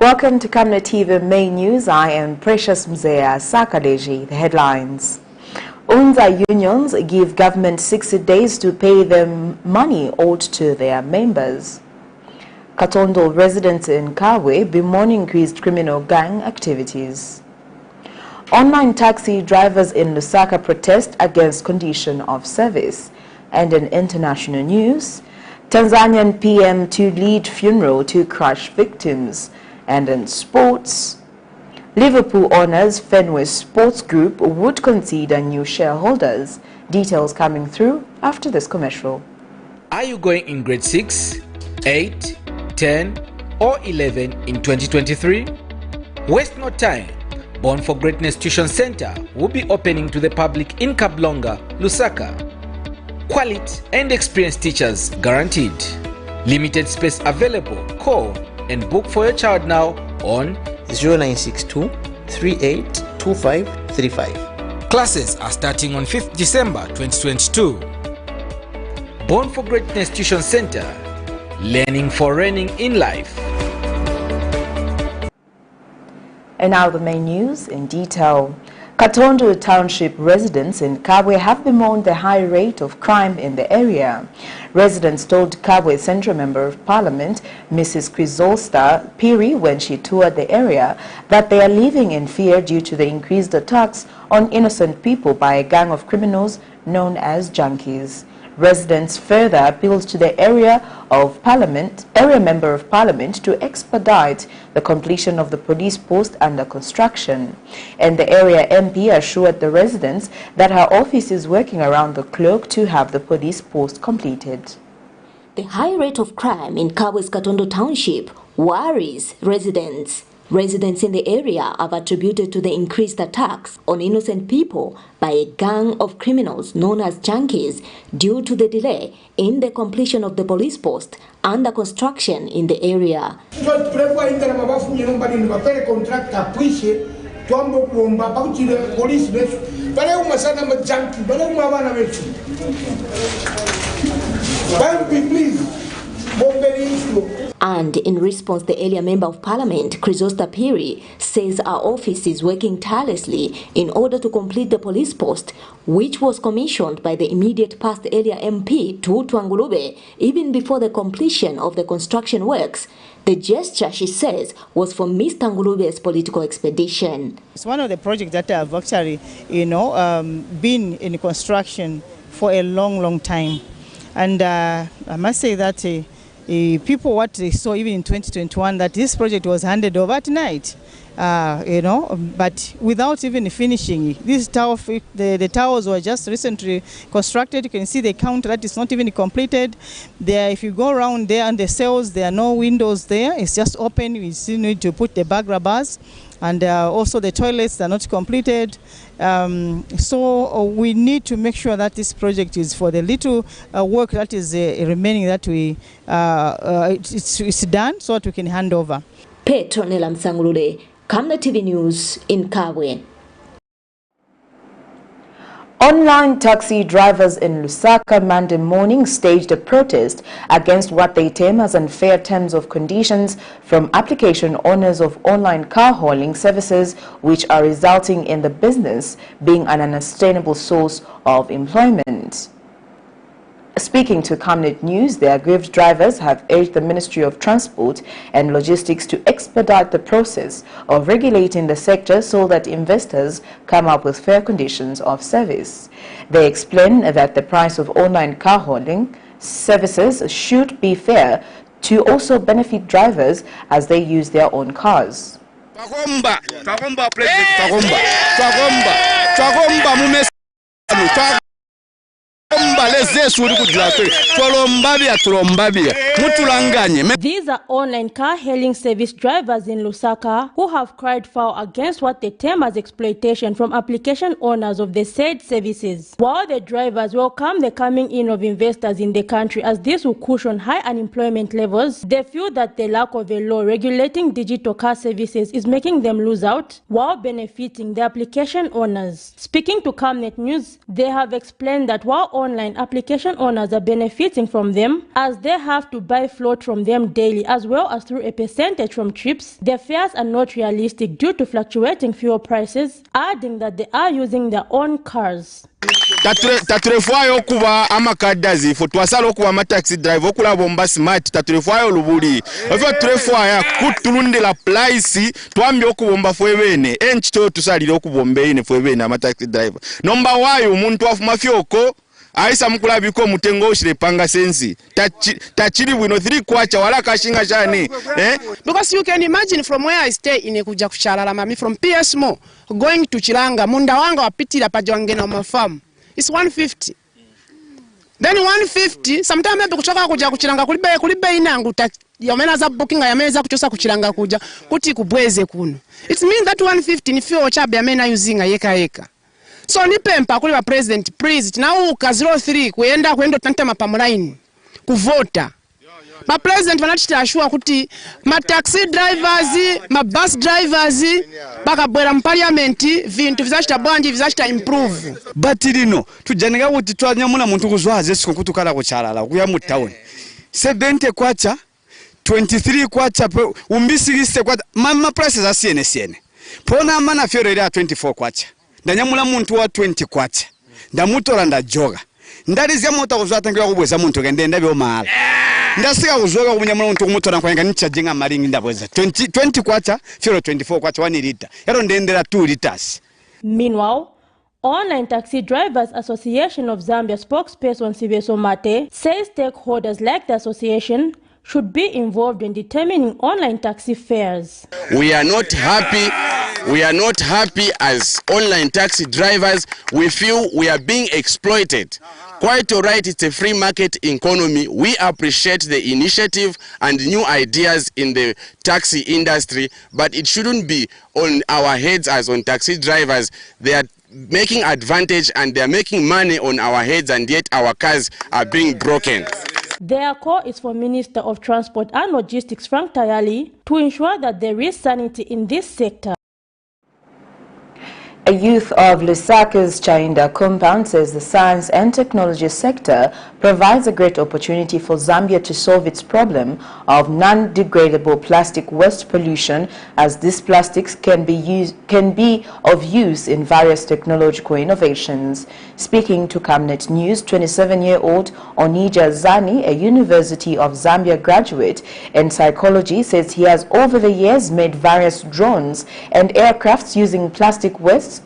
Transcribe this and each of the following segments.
Welcome to Camnet TV Main News. I am Precious Mzea Sakaleji. The headlines. UNZA unions give government 60 days to pay them money owed to their members. KATONDO residents in KABWE bemoan increased criminal gang activities. Online taxi drivers in Lusaka protest against condition of service. And in international news, Tanzanian PM to lead funeral to crush victims. And in sports, Liverpool honors FENWAY Sports Group would consider new shareholders. Details coming through after this commercial. Are you going in grade 6, 8, 10 or 11 in 2023? Waste no time. Born for Greatness Tuition Center will be opening to the public in Kablonga, Lusaka. Quality and experienced teachers guaranteed. Limited space available. Call and book for your child now on 0962 382535. Classes are starting on 5th December 2022. Born for Greatness Tuition Center, learning for reigning in life. And now the main news in detail. KATONDO Township residents in KABWE have bemoaned the high rate of crime in the area. Residents told KABWE Central Member of Parliament, Mrs. Chrysolsta Piri, when she toured the area, that they are living in fear due to the increased attacks on innocent people by a gang of criminals known as junkies. Residents further appealed to the area Member of Parliament to expedite the completion of the police post under construction. And the area MP assured the residents that her office is working around the clock to have the police post completed. The high rate of crime in KABWE's KATONDO Township worries residents. Residents in the area have attributed to the increased attacks on innocent people by a gang of criminals known as junkies due to the delay in the completion of the police post under construction in the area. And in response, the area Member of Parliament, Chrysolsta Piri, says our office is working tirelessly in order to complete the police post, which was commissioned by the immediate past area MP, Tutu Angulube, even before the completion of the construction works. The gesture, she says, was for Mr. Angulube's political expedition. It's one of the projects that have actually, been in construction for a long time. And I must say that people, what they saw even in 2021, that this project was handed over at night, but without even finishing. This tower, the towers were just recently constructed. You can see the counter that is not even completed. There, if you go around there and the cells, there are no windows there. It's just open. We still need to put the bagra bars. And also the toilets are not completed. So we need to make sure that this project is for the little work that is remaining, that we it's done so that we can hand over. Petronella Msangulule, Camnet TV News in KABWE. Online taxi drivers in Lusaka Monday morning staged a protest against what they term as unfair terms of conditions from application owners of online car hauling services, which are resulting in the business being an unsustainable source of employment. Speaking to Camnet News, the aggrieved drivers have urged the Ministry of Transport and Logistics to expedite the process of regulating the sector so that investors come up with fair conditions of service. They explain that the price of online car hauling services should be fair to also benefit drivers as they use their own cars. These are online car hailing service drivers in Lusaka who have cried foul against what they term as exploitation from application owners of the said services. While the drivers welcome the coming in of investors in the country as this will cushion high unemployment levels, they feel that the lack of a law regulating digital car services is making them lose out while benefiting the application owners. Speaking to Camnet News, they have explained that while online application owners are benefiting from them, as they have to buy float from them daily as well as through a percentage from trips. The fares are not realistic due to fluctuating fuel prices, adding that they are using their own cars. Taturefuayo kuba amakadazi fo twasala okuba amataxi drive okulaba omba smart taturefuayo lubuli ofa turefuaya kutulundela price twambye okubomba fwebene enchito tusalire okubomba ine fwebene amataxi driver nomba wayo omuntu afuma fyoko aisa mukulabiko mutengo oshire panga sensi tachiri bwino 3 kwacha wala kashinga chani because you can imagine from where I stay in kuja kuchalala mami from PSMO going to Chilanga munda wanga wapitira pajange na mafamu. It's 150. Then 150, sometimes maybe kuchoka kuja kuchilanga kulibe inangu yamena za booking yameza kuchosa kuchilanga kuja kuti kubweze kuno. It means that 150 ni fio chabe yamena using yeka. So ni pempa kuli wa president please na uka 03 kwenda tantama pamulaini kuvota. Ma president vanachita ashua kuti ma taxi drivers, ma bus drivers bakabwera mu parliament vintu vizachita bwanji vizachita improve. But lino tujanega kuti twanyamula muntu kuzwaze siko kutukala kuchalala kuya mu town 70 kwacha 23 kwacha umbisigiste kwacha ma prices za CNN pona mana fyoro ya 24 kwacha ndanyamula muntu wa 20 kwacha ndamutora ndajoga ndalizya mota kuzwatangira kubweza muntu gende ndabe omala ndasika kuzoga kumunyamula muntu kumutora kwanga nicharginga maringi ndabweza 20 kwacha fyoro 24 kwacha 1 liter yaro ndendera 2 liters. Meanwhile, Online Taxi Drivers Association of Zambia spokesperson Sibeso Mate says stakeholders like the association should be involved in determining online taxi fares. We are not happy as online taxi drivers. We feel we are being exploited. Quite all right, it's a free market economy. We appreciate the initiative and new ideas in the taxi industry, but it shouldn't be on our heads as on taxi drivers. They are making advantage and they are making money on our heads, and yet our cars are being broken. Their call is for Minister of Transport and Logistics Frank Tayali to ensure that there is sanity in this sector. A youth of Lusaka's Chainda compound says the science and technology sector provides a great opportunity for Zambia to solve its problem of non-degradable plastic waste pollution, as these plastics can be of use in various technological innovations. Speaking to Camnet News, 27-year-old Onija Zani, a University of Zambia graduate in psychology, says he has over the years made various drones and aircrafts using plastic waste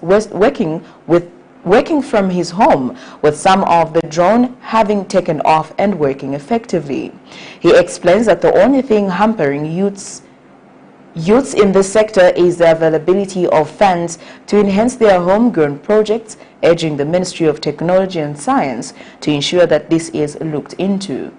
working from his home, with some of the drone having taken off and working effectively. He explains that the only thing hampering youths in this sector is the availability of funds to enhance their homegrown projects, urging the Ministry of Technology and Science to ensure that this is looked into.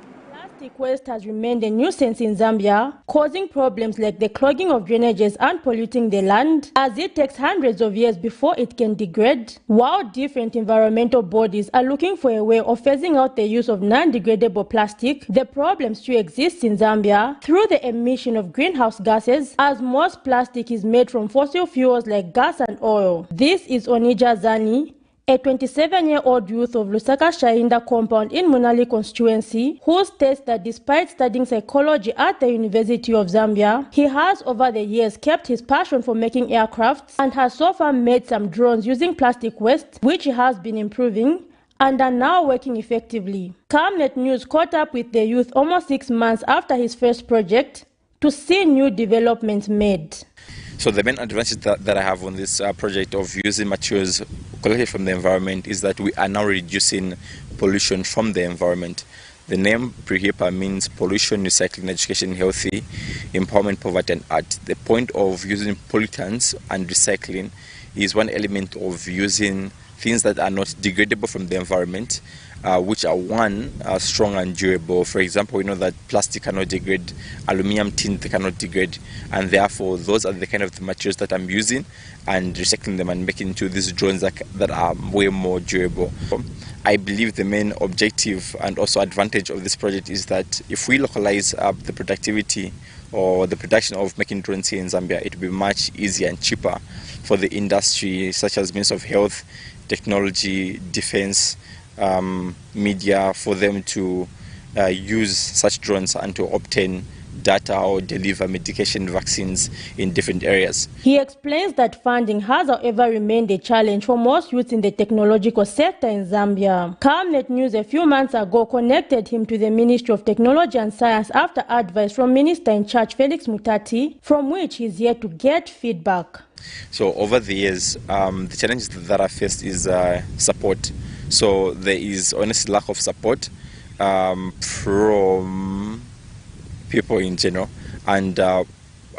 Plastic waste has remained a nuisance in Zambia, causing problems like the clogging of drainages and polluting the land, as it takes hundreds of years before it can degrade. While different environmental bodies are looking for a way of phasing out the use of non-degradable plastic, the problem still exists in Zambia through the emission of greenhouse gases, as most plastic is made from fossil fuels like gas and oil. This is Onija Zani, a 27-year-old youth of Lusaka Shainda compound in Munali constituency, who states that despite studying psychology at the University of Zambia, he has over the years kept his passion for making aircrafts and has so far made some drones using plastic waste, which he has been improving and are now working effectively. Camnet News caught up with the youth almost 6 months after his first project to see new developments made. So the main advantage that I have on this project of using materials collected from the environment is that we are now reducing pollution from the environment. The name PREHIPA means pollution, recycling, education, healthy, empowerment, poverty and art. The point of using pollutants and recycling is one element of using things that are not degradable from the environment, which are strong and durable. For example, we know that plastic cannot degrade, aluminum tin cannot degrade, and therefore those are the kind of the materials that I'm using and recycling them and making into these drones that are way more durable. I believe the main objective and also advantage of this project is that if we localize the productivity or the production of making drones here in Zambia, it will be much easier and cheaper for the industry such as Ministry of Health, Technology, Defense, media for them to use such drones and to obtain data or deliver medication vaccines in different areas. He explains that funding has, however, remained a challenge for most youths in the technological sector in Zambia. Camnet News a few months ago connected him to the Ministry of Technology and Science after advice from Minister in Charge Felix Mutati, from which he is yet to get feedback. So over the years, the challenges that I faced is support. So there is honestly lack of support from people in general, and I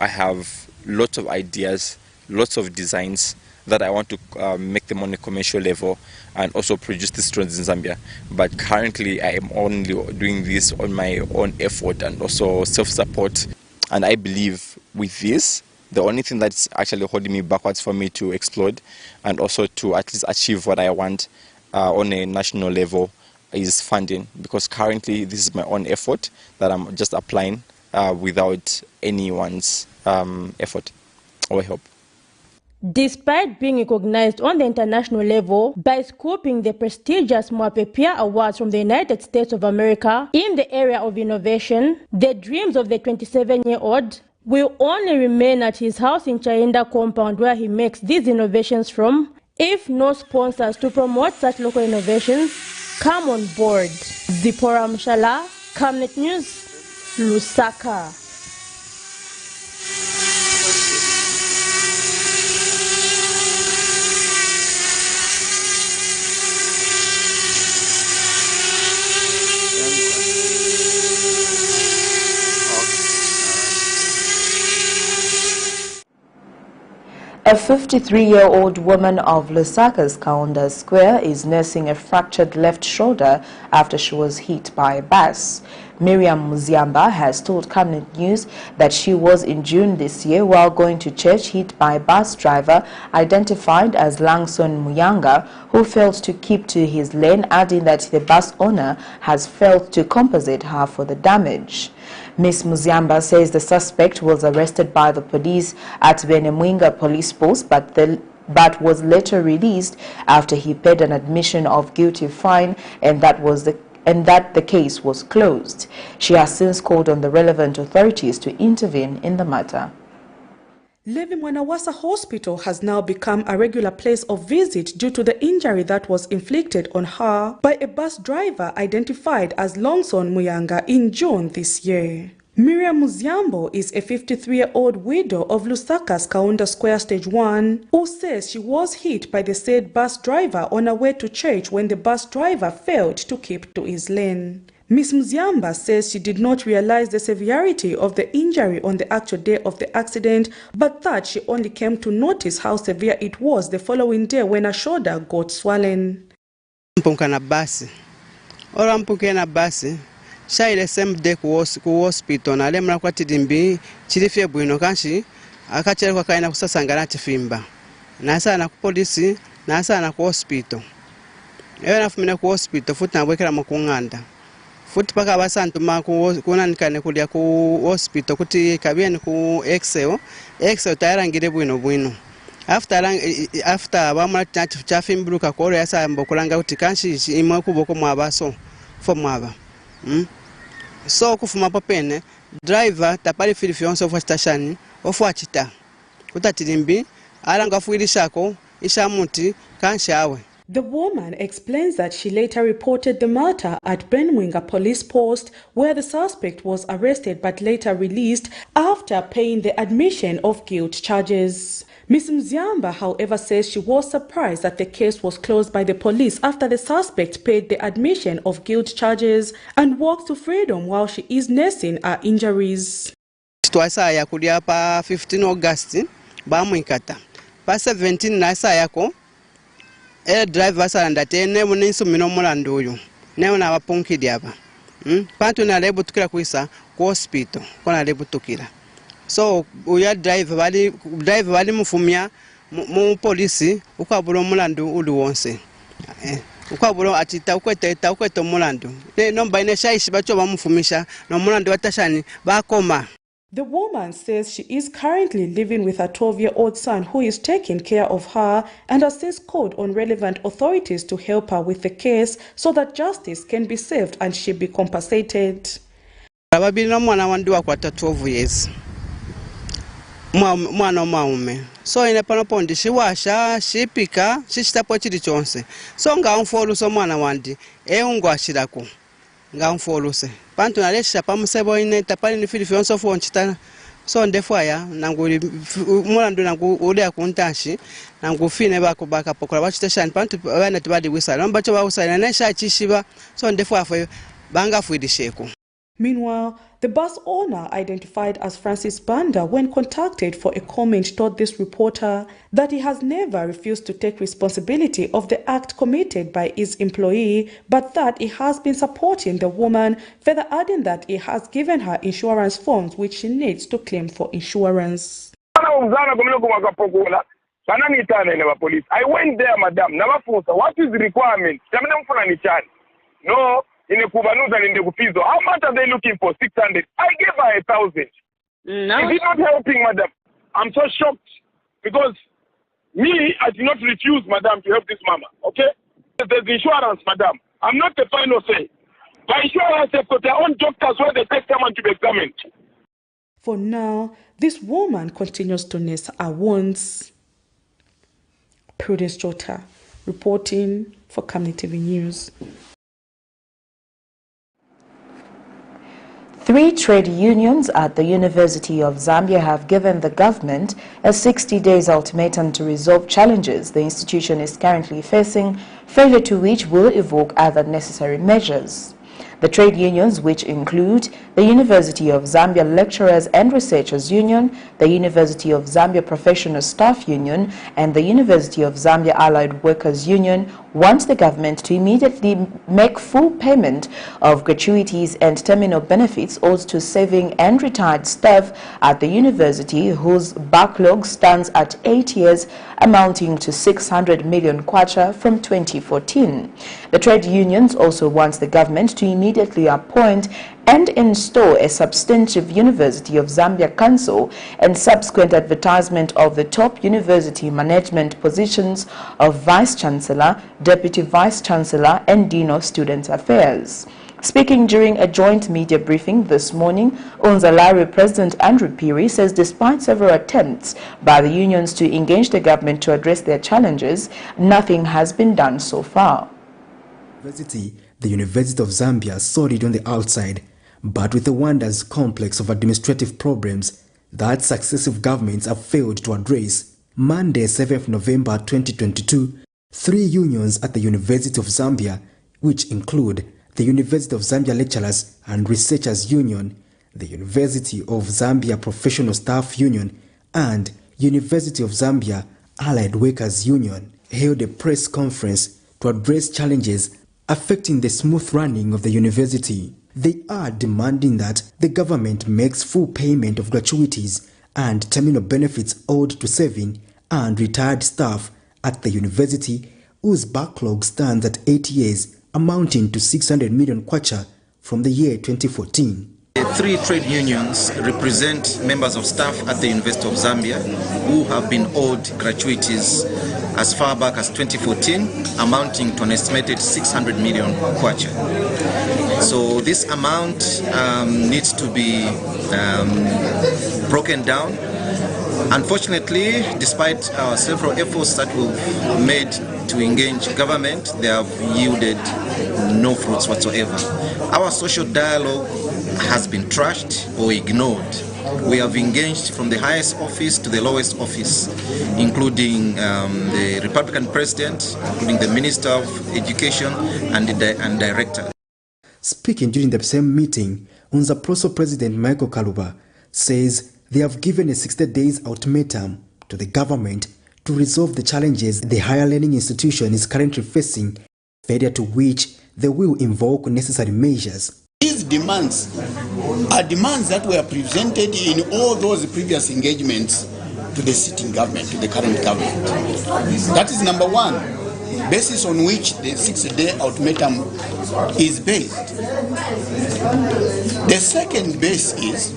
have lots of ideas, lots of designs that I want to make them on a commercial level and also produce these drones in Zambia. But currently I am only doing this on my own effort and also self-support. And I believe with this, the only thing that's actually holding me backwards for me to explode and also to at least achieve what I want on a national level is funding, because currently this is my own effort that I'm just applying without anyone's effort or help. Despite being recognized on the international level by scooping the prestigious Mwapepia Awards from the United States of America in the area of innovation, the dreams of the 27-year-old will only remain at his house in Chainda compound, where he makes these innovations from, if no sponsors to promote such local innovations come on board. Zipporah Mshala, Camnet News, Lusaka. A 53-year-old woman of Lusaka's KATONDO Square is nursing a fractured left shoulder after she was hit by a bus. Miriam Muziamba has told Camnet News that she was in June this year while going to church hit by a bus driver identified as Langson Muyanga, who failed to keep to his lane, adding that the bus owner has failed to compensate her for the damage. Ms. Muziamba says the suspect was arrested by the police at Benemwinga police post but was later released after he paid an admission of guilty fine and that the case was closed. She has since called on the relevant authorities to intervene in the matter. Levi Mwanawasa Hospital has now become a regular place of visit due to the injury that was inflicted on her by a bus driver identified as Longson Muyanga in June this year. Miriam Muziambo is a 53-year-old widow of Lusaka's KATONDO Square Stage 1 who says she was hit by the said bus driver on her way to church when the bus driver failed to keep to his lane. Ms. Muziamba says she did not realize the severity of the injury on the actual day of the accident, but that she only came to notice how severe it was the following day when her shoulder got swollen. Mpunkana basi. Ora mpunkana basi. Shaile same day ku hospital na lemra kwa tidimbi chilifye bwino kanshi akachele kwa kaina kusasangana chifimba. Nasa na ku police, nasa na ku hospital. Ewe nafumina ku hospital futi nabwekera mukunganda. Futi paka basantu kunanikane kulia ku hospital kuti kabiyeni ku excel tayarangire bwino after bamala chafimburuka koro yasa mbokulanga kuti kanshi imwe kuboko mwabaso fo mwaba so kufuma popene driver tapali fili fionso fo station ofu achita kutatilimbi alanga fuilishako ishamuti kanshi awe. The woman explains that she later reported the matter at Benwinga police post, where the suspect was arrested but later released after paying the admission of guilt charges. Ms. Mziamba, however, says she was surprised that the case was closed by the police after the suspect paid the admission of guilt charges and walked to freedom while she is nursing her injuries. Twice ya kulia pa 15 August ba mwikata pa 17 na saa yako driver sanda tene muninsu mino mulando uyu neo na wapunkidi hapa pantu na lebu tukira kuisa ku hospital kona lebu tukira so uya driver bali mufumya mu polisi ukaburo mulando uli wonse ukaburo atita ukweto mulando ne nomba ine shaishi bacho bamufumisha no mulando watashani bakoma. The woman says she is currently living with a 12-year-old son who is taking care of her and has since called on relevant authorities to help her with the case so that justice can be served and she be compensated. Ababili mwana wandu wakwata 12 years. Mwana maume. So ine panopondi shiwasha, shipika, shishitapo chili chonse. So nga unfoluse mwana wandi, ungu ashiraku. Nga unfoluse. Pantu nalesha pamusebo ine tapali ni fili fionso fonchitana. So ndefwaya nanguli mulandu nangu ule akuntashi nangu fine bako baka pokola bachiteshani pantu bana tibadi wisala mbacho bawusala nesha chishiba so ndefwaya fwe banga fwidisheko. Meanwhile, the bus owner, identified as Francis Banda, when contacted for a comment, told this reporter that he has never refused to take responsibility of the act committed by his employee, but that he has been supporting the woman, further adding that he has given her insurance forms which she needs to claim for insurance. I went there, madam. What is the requirement? No. In a Kubanuza and in the Kufizo. How much are they looking for? 600. I gave her 1,000. No. Is it not helping, madam? I'm so shocked because me, I did not refuse, madam, to help this mama. Okay? There's insurance, madam. I'm not the final say. My insurance have got their own doctors where they take someone to be examined. For now, this woman continues to nurse her wounds. Prudence Jota, reporting for Camnet TV News. 3 trade unions at the University of Zambia have given the government a 60-day ultimatum to resolve challenges the institution is currently facing, failure to which will evoke other necessary measures. The trade unions, which include the University of Zambia Lecturers and Researchers Union, the University of Zambia Professional Staff Union, and the University of Zambia Allied Workers Union, want the government to immediately make full payment of gratuities and terminal benefits owed to serving and retired staff at the university, whose backlog stands at 8 years, amounting to 600 million kwacha from 2014. The trade unions also want the government to immediately appoint and install a substantive University of Zambia Council and subsequent advertisement of the top university management positions of Vice-Chancellor, Deputy Vice-Chancellor and Dean of Student Affairs. Speaking during a joint media briefing this morning, UNZA President Andrew Piri says despite several attempts by the unions to engage the government to address their challenges, nothing has been done so far. The University of Zambia saw it on the outside, but with the wonders complex of administrative problems that successive governments have failed to address. Monday, 7th November 2022, 3 unions at the University of Zambia, which include the University of Zambia Lecturers and Researchers Union, the University of Zambia Professional Staff Union, and University of Zambia Allied Workers Union, held a press conference to address challenges affecting the smooth running of the university. They are demanding that the government makes full payment of gratuities and terminal benefits owed to serving and retired staff at the university, whose backlog stands at 8 years, amounting to 600 million kwacha from the year 2014. The 3 trade unions represent members of staff at the University of Zambia who have been owed gratuities as far back as 2014, amounting to an estimated 600 million kwacha. So this amount needs to be broken down. Unfortunately, despite our several efforts that we've made to engage government, they have yielded no fruits whatsoever. Our social dialogue has been trashed or ignored. We have engaged from the highest office to the lowest office, including the Republican President, including the Minister of Education and Director. Speaking during the same meeting, UNZA President Michael Kaluba says they have given a 60 days ultimatum to the government to resolve the challenges the higher learning institution is currently facing, failure to which they will invoke necessary measures. These demands are demands that were presented in all those previous engagements to the sitting government, to the current government. That is number one, basis on which the 60-day ultimatum is based. The second base is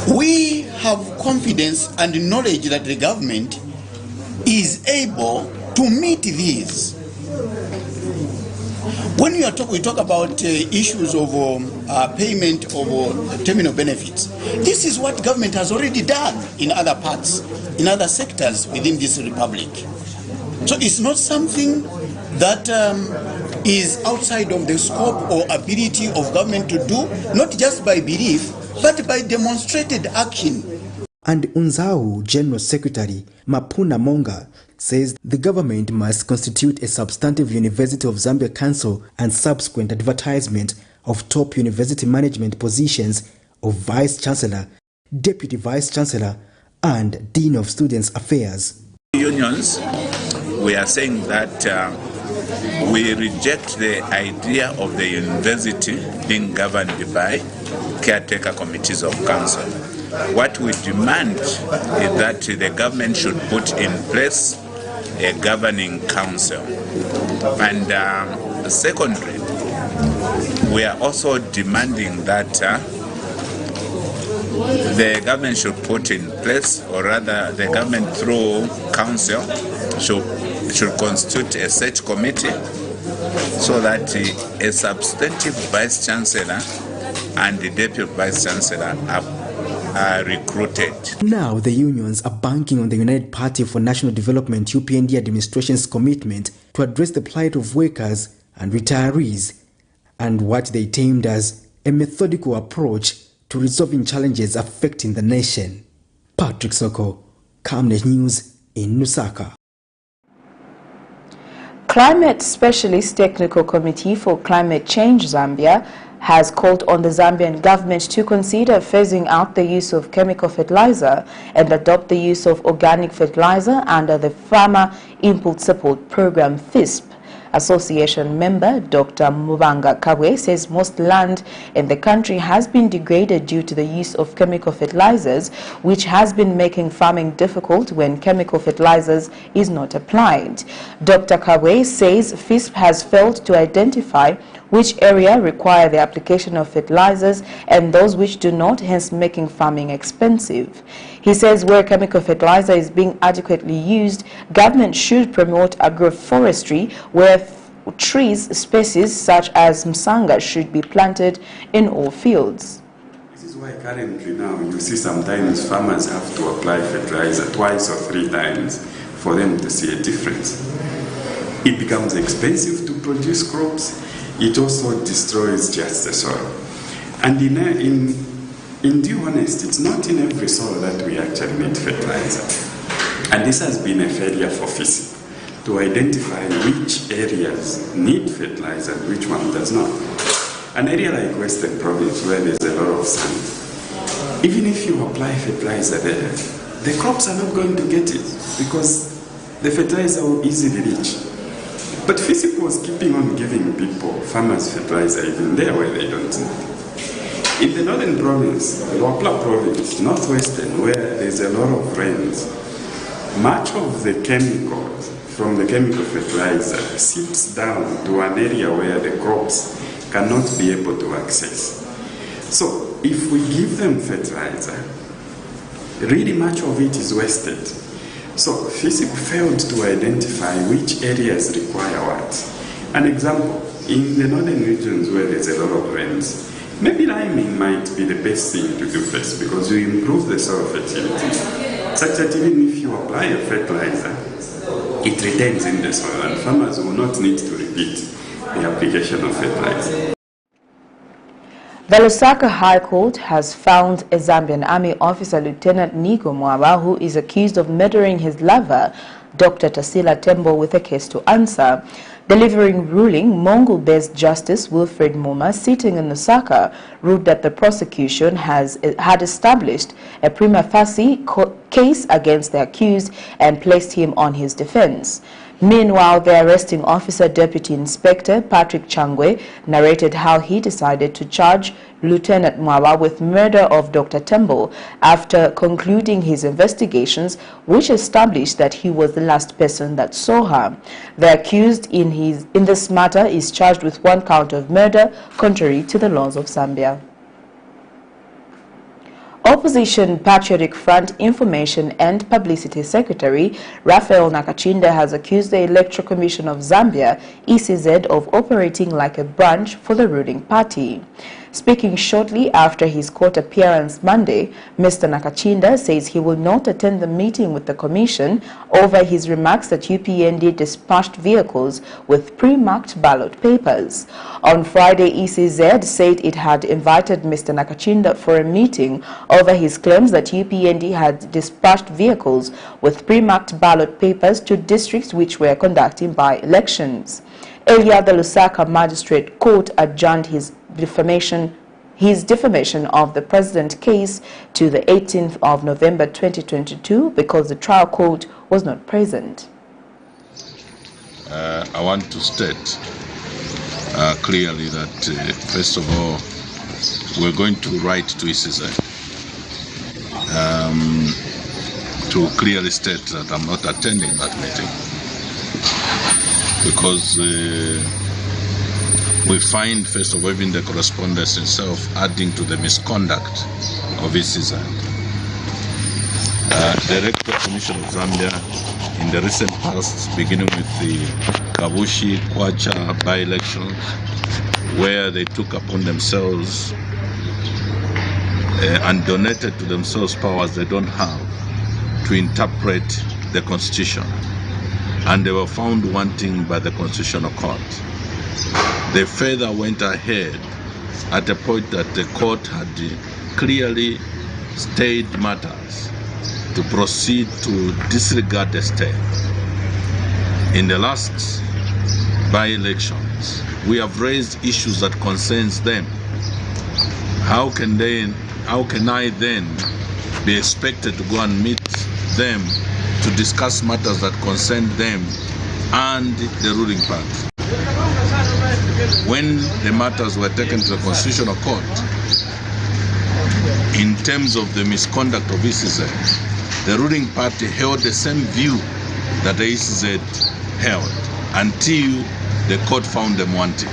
We have confidence and knowledge that the government is able to meet these. When we talk about issues of payment of terminal benefits, this is what government has already done in other parts, in other sectors within this republic. So it's not something that is outside of the scope or ability of government to do, not just by belief, but by demonstrated action. And UNZA General Secretary Mapuna Monga says the government must constitute a substantive University of Zambia Council and subsequent advertisement of top university management positions of Vice Chancellor, Deputy Vice Chancellor, and Dean of Students Affairs. Unions, we are saying that we reject the idea of the university being governed by caretaker committees of council. What we demand is that the government should put in place a governing council. And secondly, we are also demanding that the government should put in place, or rather the government through council should constitute a search committee so that a substantive vice chancellor and the deputy vice chancellor are recruited. Now the unions are banking on the United Party for National Development UPND administration's commitment to address the plight of workers and retirees and what they termed as a methodical approach to resolving challenges affecting the nation. Patrick Soko, Camnet News in Lusaka. Climate Specialist Technical Committee for Climate Change Zambia has called on the Zambian government to consider phasing out the use of chemical fertilizer and adopt the use of organic fertilizer under the Farmer Input Support Program FISP. Association member Dr. Mubanga KABWE says most land in the country has been degraded due to the use of chemical fertilizers, which has been making farming difficult when chemical fertilizers is not applied. Dr. KABWE says FISP has failed to identify which area require the application of fertilizers and those which do not, hence making farming expensive. He says where chemical fertilizer is being adequately used, government should promote agroforestry where trees species such as msanga should be planted in all fields. This is why currently now you see sometimes farmers have to apply fertilizer twice or 3 times for them to see a difference. It becomes expensive to produce crops. It also destroys just the soil. And in due honesty, it's not in every soil that we actually need fertilizer. And this has been a failure for FISP to identify which areas need fertilizer and which one does not. An area like Western Province where there's a lot of sand, even if you apply fertilizer there, the crops are not going to get it because the fertilizer will easily reach. But FISP was keeping on giving people, farmers, fertilizer even there where they don't need. In the Northern Province, Luapula Province, Northwestern, where there's a lot of rains, much of the chemicals from the chemical fertilizer seeps down to an area where the crops cannot be able to access. So if we give them fertilizer, really much of it is wasted. So FISP failed to identify which areas require what. An example, in the northern regions where there's a lot of rains, maybe liming might be the best thing to do first because you improve the soil fertility, such that even if you apply a fertilizer, it retains in the soil and farmers will not need to repeat the application of fertilizer. The Lusaka High Court has found a Zambian Army officer, Lieutenant Nigo Mwaba, who is accused of murdering his lover, Dr. Tasila Tembo, with a case to answer. Delivering ruling, Mongol-based Justice Wilfred Muma, sitting in Lusaka, ruled that the prosecution had established a prima facie case against the accused and placed him on his defense. Meanwhile, the arresting officer, Deputy Inspector Patrick Changwe, narrated how he decided to charge Lieutenant Mwaba with murder of Dr. Tembo after concluding his investigations, which established that he was the last person that saw her. The accused in this matter is charged with 1 count of murder, contrary to the laws of Zambia. Opposition Patriotic Front Information and Publicity Secretary Raphael Nakachinda has accused the Electoral Commission of Zambia, ECZ, of operating like a branch for the ruling party. Speaking shortly after his court appearance Monday, Mr. Nakachinda says he will not attend the meeting with the Commission over his remarks that UPND dispatched vehicles with pre-marked ballot papers. On Friday, ECZ said it had invited Mr. Nakachinda for a meeting over his claims that UPND had dispatched vehicles with pre-marked ballot papers to districts which were conducting by-elections. Earlier, the Lusaka Magistrate Court adjourned his defamation of the president case to the 18th of November 2022 because the trial court was not present. I want to state clearly that, first of all, we're going to write to ECZ to clearly state that I'm not attending that meeting because we find, first of all, even the correspondence itself adding to the misconduct of ECZ. The Electoral Commission of Zambia, in the recent past, beginning with the Kabushi, Kwacha by-elections, where they took upon themselves and donated to themselves powers they don't have to interpret the Constitution, and they were found wanting by the Constitutional Court. They further went ahead at a point that the court had clearly stayed matters to proceed to disregard the stay. In the last by-elections, we have raised issues that concerns them. How can I then be expected to go and meet them to discuss matters that concern them and the ruling party? When the matters were taken to the Constitutional Court, in terms of the misconduct of ECZ, the ruling party held the same view that the ECZ held until the court found them wanting.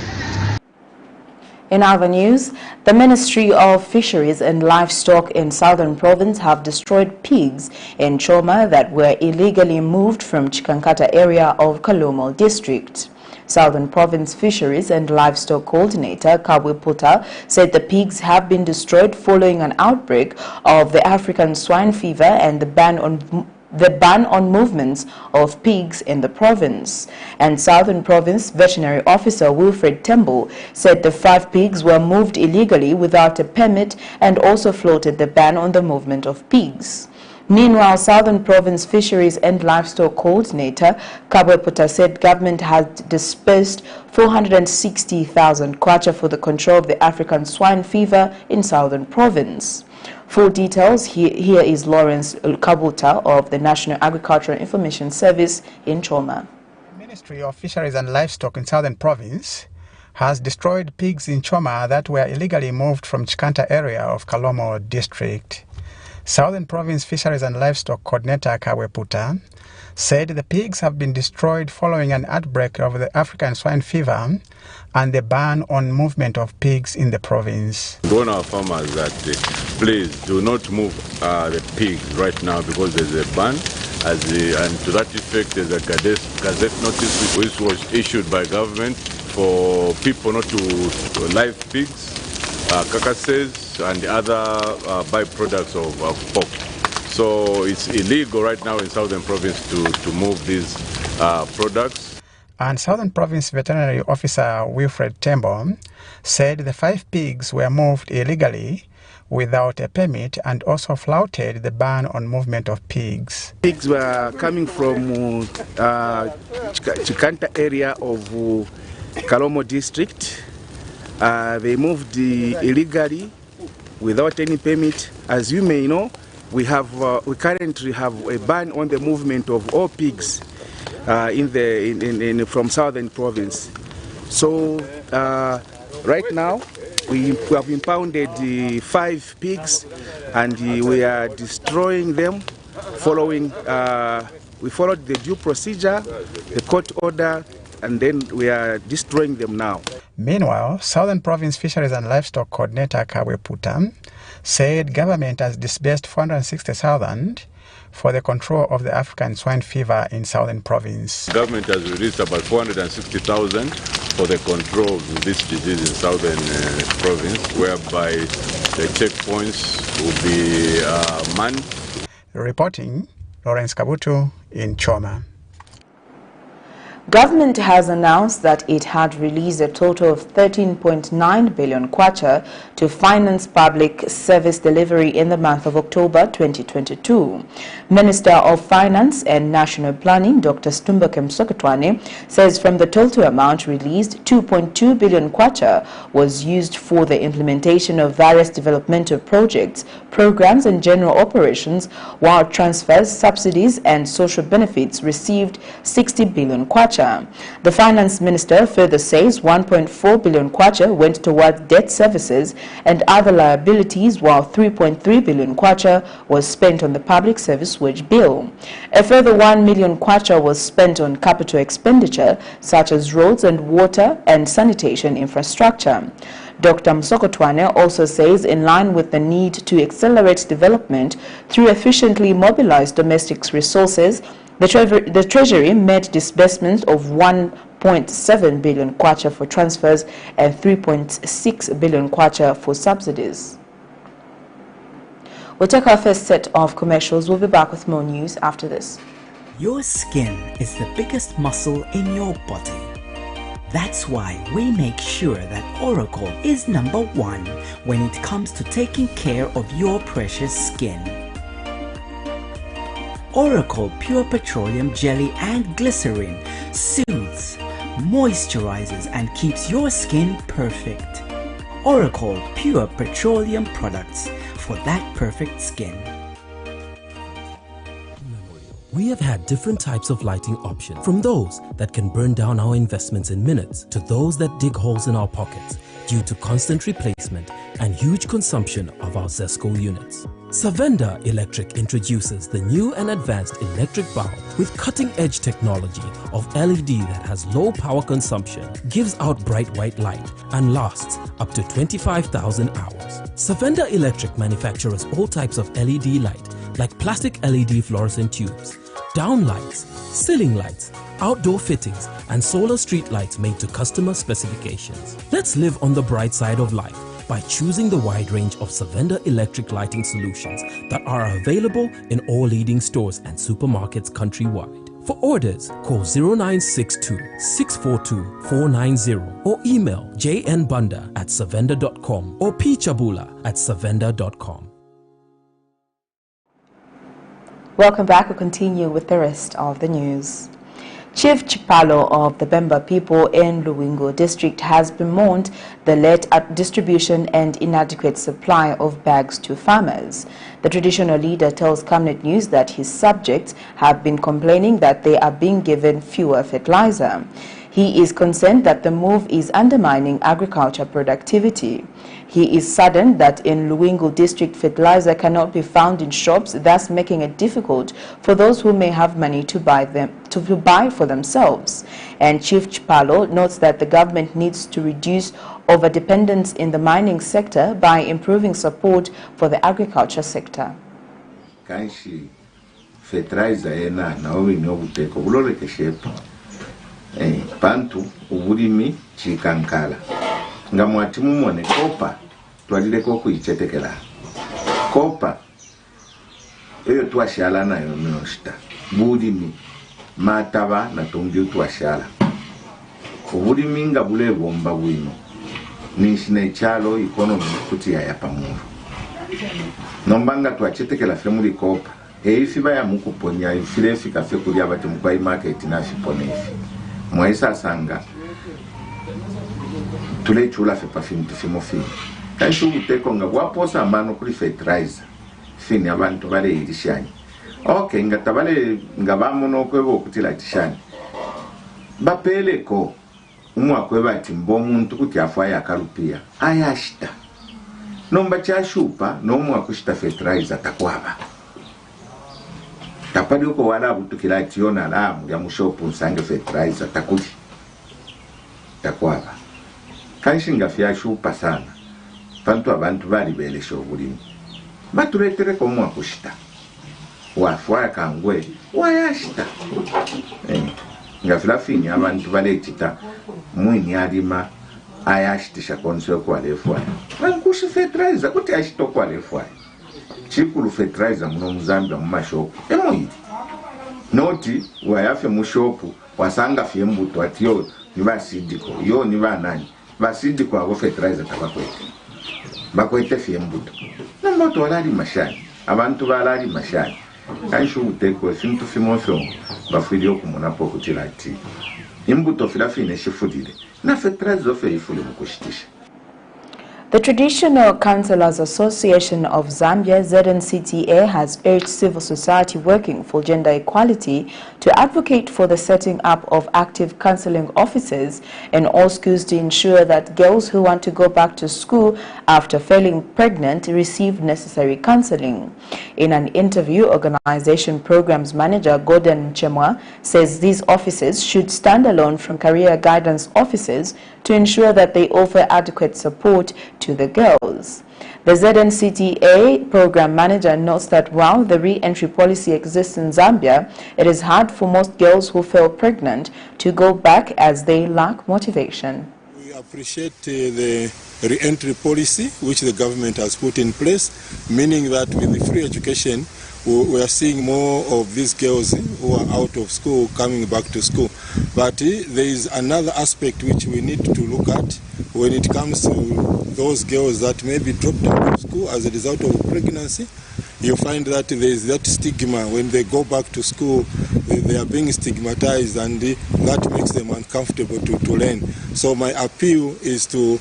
In other news, the Ministry of Fisheries and Livestock in Southern Province have destroyed pigs in Choma that were illegally moved from Chikankata area of Kalumo district. Southern Province Fisheries and Livestock Coordinator KABWE said the pigs have been destroyed following an outbreak of the African swine fever and the ban on movements of pigs in the province. And Southern Province Veterinary Officer Wilfred Tembo said the 5 pigs were moved illegally without a permit and also floated the ban on the movement of pigs. Meanwhile, Southern Province Fisheries and Livestock Coordinator KABWE said government had dispersed 460,000 kwacha for the control of the African swine fever in Southern Province. For details, here is Lawrence Kabuta of the National Agricultural Information Service in Choma. The Ministry of Fisheries and Livestock in Southern Province has destroyed pigs in Choma that were illegally moved from Chikanta area of Kalomo district. Southern Province Fisheries and Livestock Coordinator KABWE said the pigs have been destroyed following an outbreak of the African swine fever and the ban on movement of pigs in the province. Warn our farmers that please do not move the pigs right now because there's a ban, and to that effect there's a gazette notice which was issued by government for people not to live pigs, carcasses and other byproducts of pork. So it's illegal right now in Southern Province to move these products. And Southern Province Veterinary Officer Wilfred Tembo said the 5 pigs were moved illegally without a permit and also flouted the ban on movement of pigs. Pigs were coming from Chikanta area of Kalomo district. They moved illegally without any permit. As you may know, we currently have a ban on the movement of all pigs from Southern Province. So right now we have impounded 5 pigs and we are destroying them following we followed the due procedure, the court order, and then we are destroying them now. Meanwhile, Southern Province Fisheries and Livestock Coordinator KABWE said government has disbursed 460,000 for the control of the African swine fever in Southern Province. Government has released about 460,000 for the control of this disease in Southern Province, whereby the checkpoints will be manned. Reporting, Lawrence Kabutu in Choma. Government has announced that it had released a total of 13.9 billion kwacha to finance public service delivery in the month of October 2022. Minister of Finance and National Planning, Dr. Stumbeke Msokotwane, says from the total amount released, 2.2 billion kwacha was used for the implementation of various developmental projects, programs and general operations, while transfers, subsidies and social benefits received 60 billion kwacha. The Finance Minister further says 1.4 billion kwacha went towards debt services and other liabilities, while 3.3 billion kwacha was spent on the public service wage bill. A further 1 million kwacha was spent on capital expenditure such as roads and water and sanitation infrastructure. Dr. Msokotwane also says in line with the need to accelerate development through efficiently mobilized domestic resources, the Treasury made disbursements of 1.7 billion kwacha for transfers and 3.6 billion kwacha for subsidies. We'll take our first set of commercials. We'll be back with more news after this. Your skin is the biggest muscle in your body. That's why we make sure that Oracle is #1 when it comes to taking care of your precious skin. Oracle Pure Petroleum Jelly and Glycerin soothes, moisturizes and keeps your skin perfect. Oracle Pure Petroleum products for that perfect skin. We have had different types of lighting options, from those that can burn down our investments in minutes to those that dig holes in our pockets due to constant replacement and huge consumption of our ZESCO units. Savenda Electric introduces the new and advanced electric bulb with cutting-edge technology of LED that has low power consumption, gives out bright white light, and lasts up to 25,000 hours. Savenda Electric manufactures all types of LED light like plastic LED fluorescent tubes, down lights, ceiling lights, outdoor fittings, and solar street lights made to customer specifications. Let's live on the bright side of life by choosing the wide range of Savenda electric lighting solutions that are available in all leading stores and supermarkets countrywide. For orders, call 0962 642 490 or email jnbunda@savenda.com or pchabula@savenda.com. Welcome back. We'll continue with the rest of the news. Chief Chipalo of the Bemba people in Luwingo district has bemoaned the late distribution and inadequate supply of bags to farmers. The traditional leader tells Camnet News that his subjects have been complaining that they are being given fewer fertilizer. He is concerned that the move is undermining agriculture productivity. He is saddened that in Luwingo district fertilizer cannot be found in shops, thus making it difficult for those who may have money to buy for themselves. And Chief Chipalo notes that the government needs to reduce overdependence in the mining sector by improving support for the agriculture sector. Kanshi fertilizer ena na obi obuteko buloleke shepa bantu ubulimi chikankala nga mwati mumone kopa twalileko kuichetekela kopa eyo twashala nayo minoshita bulimi mataba na tongi twashala ubulimi nga bulebomba bwino nishine chalo economy kuti ya pamoja nombanga twachetekela femuli kopa eifiba ya mukuponya ifile fika fe kuli abati mkwai market na fiponefi mwaisa sanga tule chula fe pa fimo fini kanshi uteko nga waposa mano kuli fertilizer fini abantu bale irishani okay ngatabale ngabamono kwebo kutila tishani bapele ko umwakwe bati mbomuntu kuti afaya akarupia ayashita nomba chashupa nomwakushita fertilizer takwaba tapadi uko wala butukila tiona lamu ya mushopu nsange fertilizer takwaba kanshi ngafia shupa sana fantu abantu bali belesha obulimi batuletereko omwakushita wafwaya kangwe wayashita nga filafinya abantu baletita mwini alima ayashitisha konso kwa lefwaya bankushi fertilizer kuti ashito kwa lefwaya chikulu fertilizer muno muzambia mumashopu emoyiti noti wayafe mushopu wasanga fye mbuto atiyo niba sidiko yo niba nani basidiko abo fertilizer bakwete fye mbuto namboto walali mashani abantu balali mashani kaisho uteko sintu fimofyo bafili okumunapo kutilati imbuto filafine shifudile na fertilizer ofe ifule mukushitisha. The Traditional Councillors Association of Zambia, ZNCTA, has urged civil society working for gender equality to advocate for the setting up of active counseling offices in all schools to ensure that girls who want to go back to school after falling pregnant receive necessary counseling. In an interview, organization programs manager Gordon Chemwa says these offices should stand alone from career guidance offices to ensure that they offer adequate support to the girls. The ZNCTA program manager notes that while the re-entry policy exists in Zambia, it is hard for most girls who fell pregnant to go back as they lack motivation. We appreciate the re-entry policy which the government has put in place, meaning that with the free education we are seeing more of these girls who are out of school coming back to school. But there is another aspect which we need to look at when it comes to those girls that may be dropped out of school as a result of pregnancy. You find that there is that stigma when they go back to school, they are being stigmatized, and that makes them uncomfortable to learn. So my appeal is to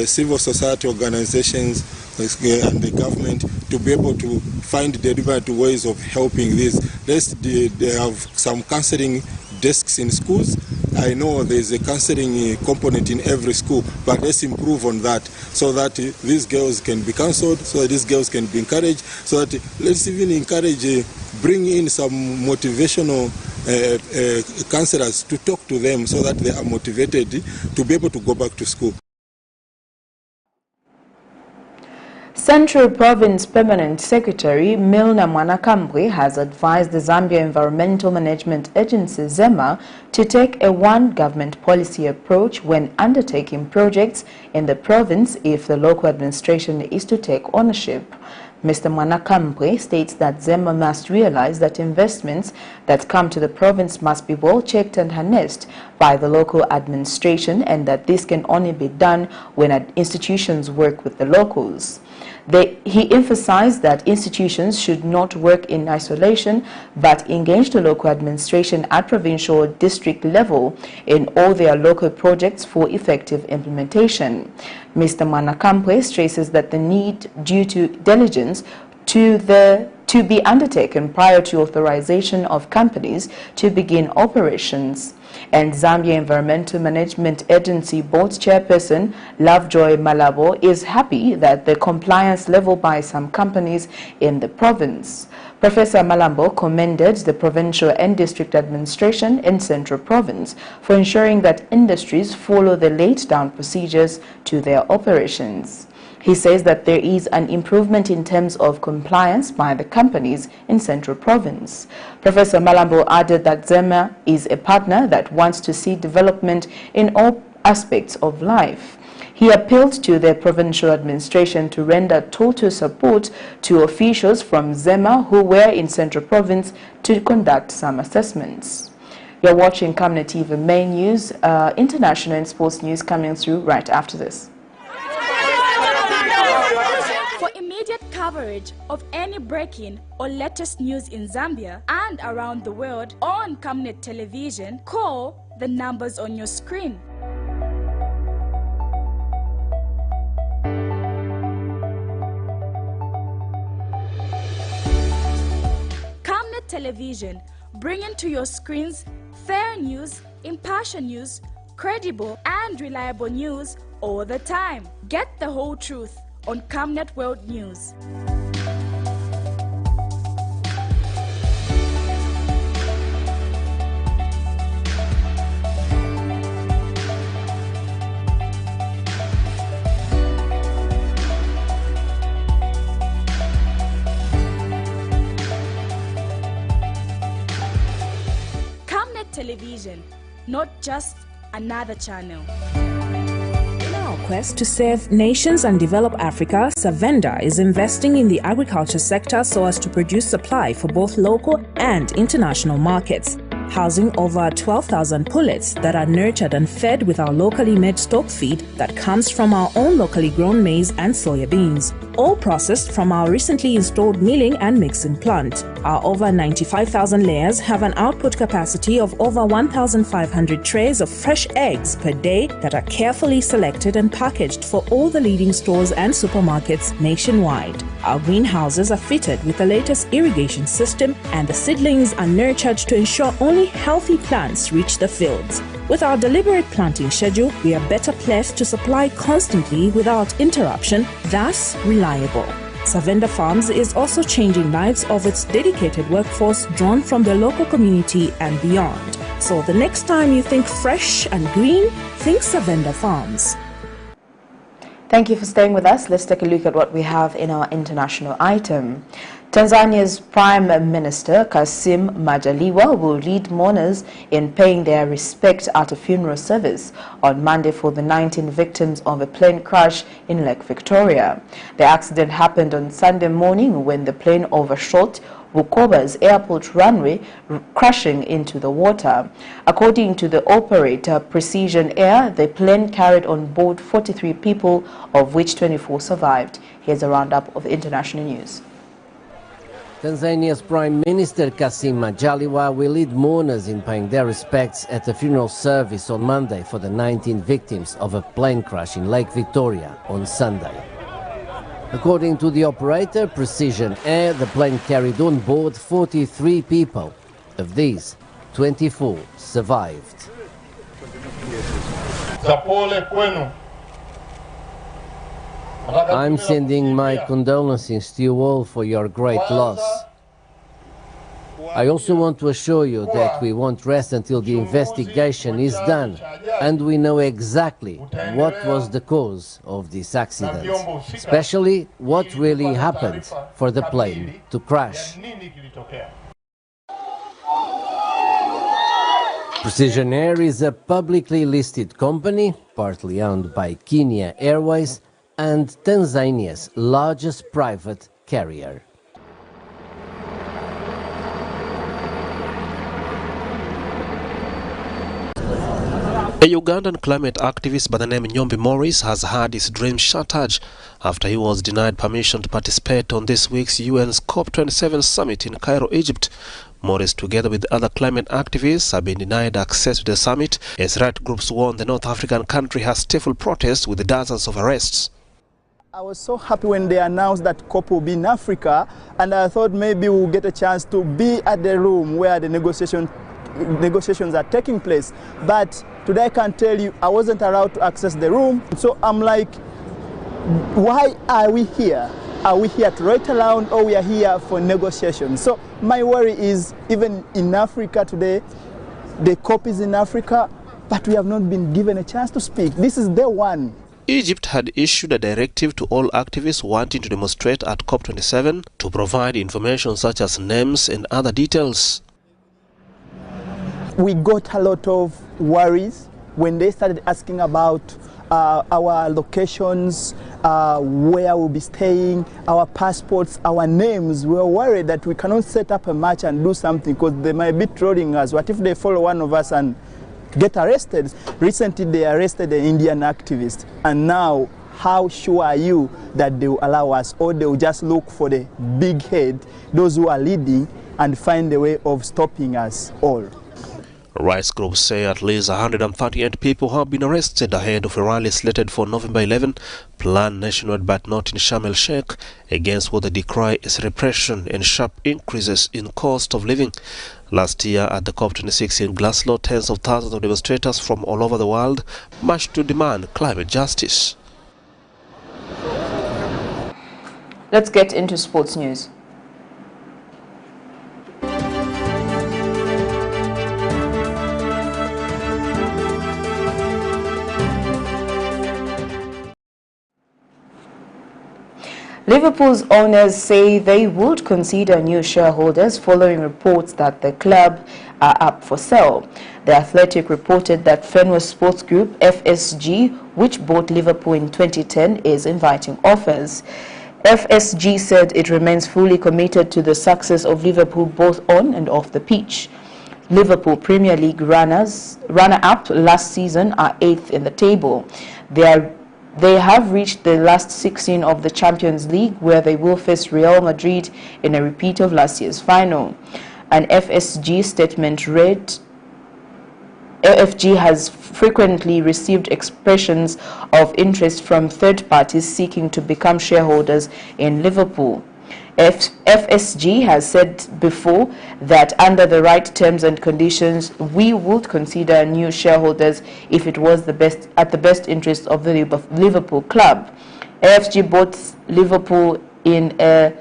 civil society organizations and the government to be able to find deliberate ways of helping this. They have some counseling desks in schools. I know there's a counseling component in every school, but let's improve on that so that these girls can be counseled, so that these girls can be encouraged, so that let's even encourage, bring in some motivational counselors to talk to them so that they are motivated to be able to go back to school. Central Province Permanent Secretary Milna Mwanakambwe has advised the Zambia Environmental Management Agency ZEMA to take a one-government policy approach when undertaking projects in the province if the local administration is to take ownership. Mr. Mwanakambwe states that ZEMA must realize that investments that come to the province must be well checked and harnessed by the local administration, and that this can only be done when institutions work with the locals. He emphasized that institutions should not work in isolation but engage the local administration at provincial or district level in all their local projects for effective implementation. Mr. Mwanakambwe stresses that the need due to diligence to be undertaken prior to authorization of companies to begin operations. And Zambia Environmental Management Agency Board Chairperson Lovejoy Malabo is happy that the compliance level by some companies in the province. Professor Malambo commended the provincial and district administration in Central Province for ensuring that industries follow the laid-down procedures to their operations. He says that there is an improvement in terms of compliance by the companies in Central Province. Professor Malambo added that ZEMA is a partner that wants to see development in all aspects of life. He appealed to the provincial administration to render total support to officials from ZEMA who were in Central Province to conduct some assessments. You're watching Camnet TV Main News, international and sports news coming through right after this. For immediate coverage of any breaking or latest news in Zambia and around the world on Camnet Television, call the numbers on your screen. Camnet Television, bringing to your screens fair news, impartial news, credible and reliable news all the time. Get the whole truth on Camnet World News. not just another channel. In our quest to save nations and develop Africa, Savenda is investing in the agriculture sector so as to produce supply for both local and international markets, housing over 12,000 pullets that are nurtured and fed with our locally made stock feed that comes from our own locally grown maize and soya beans, all processed from our recently installed milling and mixing plant. Our over 95,000 layers have an output capacity of over 1,500 trays of fresh eggs per day that are carefully selected and packaged for all the leading stores and supermarkets nationwide. Our greenhouses are fitted with the latest irrigation system, and the seedlings are nurtured to ensure only healthy plants reach the fields. With our deliberate planting schedule, we are better placed to supply constantly without interruption, thus reliable. Savenda Farms is also changing lives of its dedicated workforce drawn from the local community and beyond. So the next time you think fresh and green, think Savenda Farms. Thank you for staying with us. Let's take a look at what we have in our international item. Tanzania's Prime Minister Kassim Majaliwa will lead mourners in paying their respect at a funeral service on Monday for the 19 victims of a plane crash in Lake Victoria. The accident happened on Sunday morning when the plane overshot Bukoba's airport runway, crashing into the water. According to the operator, Precision Air, the plane carried on board 43 people, of which 24 survived. Here's a roundup of international news. Tanzania's Prime Minister Kassim Majaliwa will lead mourners in paying their respects at a funeral service on Monday for the 19 victims of a plane crash in Lake Victoria on Sunday. According to the operator, Precision Air, the plane carried on board 43 people. Of these, 24 survived. I'm sending my condolences to you all for your great loss. I also want to assure you that we won't rest until the investigation is done and we know exactly what was the cause of this accident, especially what really happened for the plane to crash. Precision Air is a publicly listed company, partly owned by Kenya Airways and Tanzania's largest private carrier. A Ugandan climate activist by the name Nyombi Morris has had his dreams shattered after he was denied permission to participate on this week's UN's COP27 summit in Cairo, Egypt. Morris, together with other climate activists, have been denied access to the summit as right groups warn the North African country has stifled protests with dozens of arrests. I was so happy when they announced that COP will be in Africa, and I thought maybe we'll get a chance to be at the room where the negotiations are taking place. But today I can tell you I wasn't allowed to access the room. So I'm like, why are we here? Are we here to write around, or we are here for negotiations? So my worry is, even in Africa today, the COP is in Africa, but we have not been given a chance to speak. This is day one. Egypt had issued a directive to all activists wanting to demonstrate at COP27 to provide information such as names and other details. We got a lot of worries when they started asking about our locations, where we'll be staying, our passports, our names. We were worried that we cannot set up a march and do something because they might be trolling us. What if they follow one of us and get arrested? Recently they arrested an Indian activist, and now how sure are you that they will allow us, or they will just look for the big head, those who are leading, and find a way of stopping us all? Rights groups say at least 138 people have been arrested ahead of a rally slated for November 11, planned nationwide but not in Sharm el-Sheikh, against what they decry as repression and sharp increases in cost of living. Last year at the COP26 in Glasgow, tens of thousands of demonstrators from all over the world marched to demand climate justice. Let's get into sports news. Liverpool's owners say they would consider new shareholders following reports that the club are up for sale. The Athletic reported that FENWAY Sports Group, FSG, which bought Liverpool in 2010, is inviting offers. FSG said it remains fully committed to the success of Liverpool both on and off the pitch. Liverpool Premier League runner-up last season are 8th in the table. They have reached the last 16 of the Champions League, where they will face Real Madrid in a repeat of last year's final. An FSG statement read, AFG has frequently received expressions of interest from third parties seeking to become shareholders in Liverpool. FSG has said before that under the right terms and conditions, we would consider new shareholders if it was the best interest of the Liverpool club. AFG bought Liverpool in a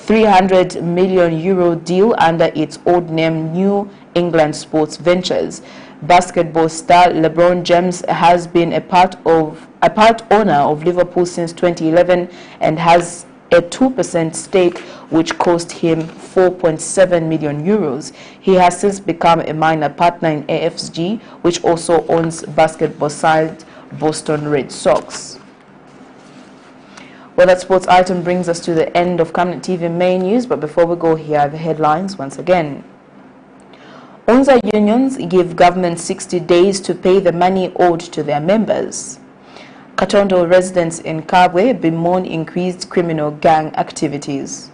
€300 million deal under its old name New England Sports Ventures. Basketball star LeBron James has been a part owner of Liverpool since 2011 and has a 2% stake, which cost him €4.7 million. He has since become a minor partner in AFG, which also owns basketball side Boston Red Sox. Well, that sports item brings us to the end of Camnet TV main news, but before we go, here are the headlines once again. UNZA unions give government 60 days to pay the money owed to their members. KATONDO residents in KABWE bemoan increased criminal gang activities.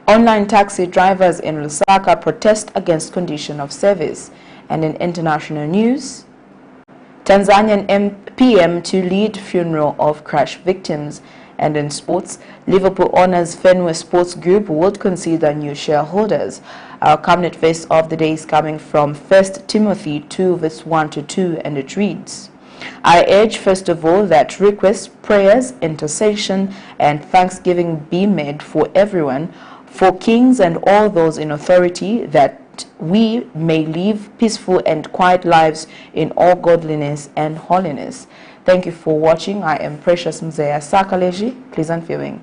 Online taxi drivers in Lusaka protest against condition of service. And in international news, Tanzanian PM to lead funeral of crash victims. And in sports, Liverpool honors FENWAY Sports Group would consider new shareholders. Our Camnet verse of the day is coming from 1 Timothy 2 verse 1-2, and it reads, I urge first of all that requests, prayers, intercession, and thanksgiving be made for everyone, for kings and all those in authority, that we may live peaceful and quiet lives in all godliness and holiness. Thank you for watching. I am Precious Mzea Sakaleji. Pleasant viewing.